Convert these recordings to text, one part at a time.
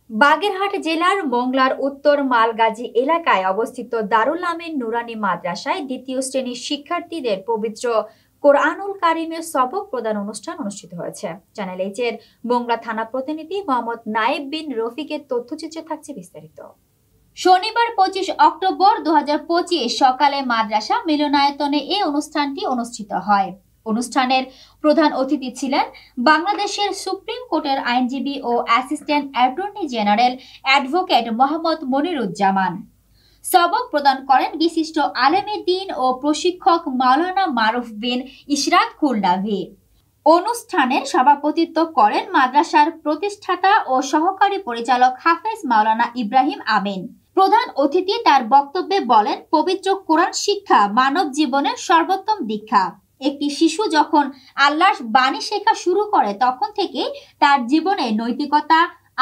বাগেরহাট জেলার মোংলার উত্তর মালগাজী এলাকায় অবস্থিত দারুল আমিন নুরানি মাদ্রাসায় দ্বিতীয় শ্রেণীর শিক্ষার্থীদের পবিত্র কোরআনুল কারিমের সবক প্রদান অনুষ্ঠান অনুষ্ঠিত হয়েছে। চ্যানেল এইচ এর মোংলা থানা প্রতিনিধি মোহাম্মদ নায়েব বিন রফিকের তথ্যচিত্রে থাকছে বিস্তারিত। শনিবার 25 অক্টোবর 2025 সকালে মাদ্রাসা মিলনায়তনে এই অনুষ্ঠানটি অনুষ্ঠিত হয়। অনুষ্ঠানের প্রধান অতিথি ছিলেন বাংলাদেশের সুপ্রিম কোর্টের আইনজীবী ও assistant attorney general advocate Mohammad Moniruzzaman. সবক প্রদান করেন বিশিষ্ট আলেমে দ্বীন ও প্রশিক্ষক মাওলানা মারুফ বিন ইশরাত খুলনাভি। অনুষ্ঠানের সভাপতিত্ব করেন মাদ্রাসার প্রতিষ্ঠাতা ও সহকারী পরিচালক হাফেজ মাওলানা ইব্রাহিম আমিন। প্রধান অতিথি তার বক্তব্যে বলেন, পবিত্র কোরআন শিক্ষা মানব জীবনের সর্বোত্তম দীক্ষা। একটি শিশু যখন আল্লাহর বাণী শেখা শুরু করে তখন থেকে তার জীবনে নৈতিকতা,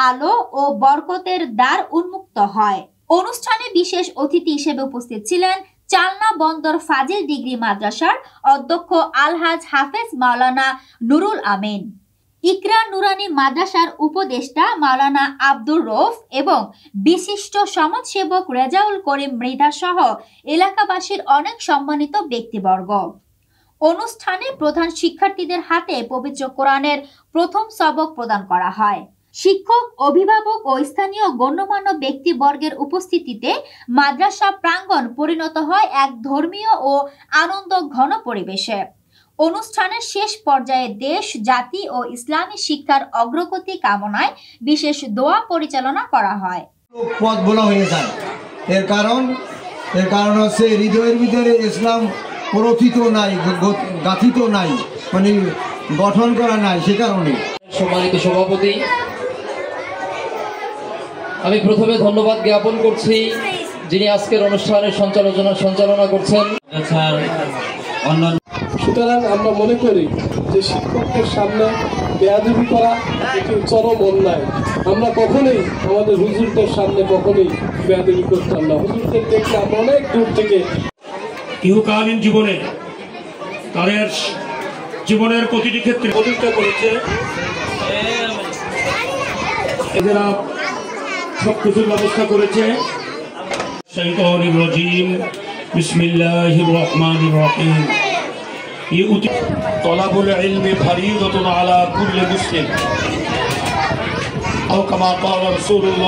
আলো ও বরকতের দ্বার উন্মুক্ত হয়। অনুষ্ঠানে বিশেষ অতিথি হিসেবে উপস্থিত ছিলেন চালনা বন্দর ফাজিল ডিগ্রি মাদ্রাসার অধ্যক্ষ আলহাজ হাফেজ মাওলানা নুরুল আমিন, ইকরা নুরানি মাদ্রাসার উপদেষ্টা মাওলানা আব্দুর রৌফ এবং বিশিষ্ট সমাজসেবক রেজাউল করিম মৃধা সহ এলাকাবাসীর অনেক সম্মানিত ব্যক্তিবর্গ। অনুষ্ঠানে প্রধান শিক্ষার্থীদের হাতে পবিত্র কোরআনের প্রথম সবক প্রদান করা হয়। শিক্ষক, অভিভাবক ও স্থানীয় গণ্যমান্য ব্যক্তিবর্গের উপস্থিতিতে মাদ্রাসা প্রাঙ্গণ পরিণত হয় এক ধর্মীয় ও আনন্দ ঘন পরিবেশে। অনুষ্ঠানের শেষ পর্যায়ে দেশ, জাতি ও ইসলামী শিক্ষার অগ্রগতি কামনায় বিশেষ দোয়া পরিচালনা করা হয়। পথ বলা হয়ে যায়। এর কারণ হচ্ছে হৃদয়ের ভিতরে ইসলাম প্রথিত নাই, গাথিত নাই, মানে গঠন করা নাই। সে কারণে সম্মানিত সভাপতি, আমি প্রথমে ধন্যবাদ জ্ঞাপন করছি যিনি আজকের অনুষ্ঠানের সঞ্চালনা করছেন। সুতরাং আমরা মনে করি যে শিক্ষকদের সামনে বেয়াদবি করা একটি চরম অন্যায়। আমরা কখনোই আমাদের হুজুরদের সামনে কখনোই বেয়াদবি করতাম না। হুজুরদের দেখলে আমরা অনেক দূর থেকে ইহকালীন জীবনে তাদের জীবনের প্রতিটি ক্ষেত্রে প্রতিষ্ঠা করেছে। এরা সবকিছুর ব্যবস্থা করেছে। শাইতানির রাজিম, বিসমিল্লাহির রাহমানির রাহিম। তলাবুল ইলমি ফরিদাতুন আলা কুল্লি মুসলিম। আও কামা ক্বালা রাসূলুল্লাহ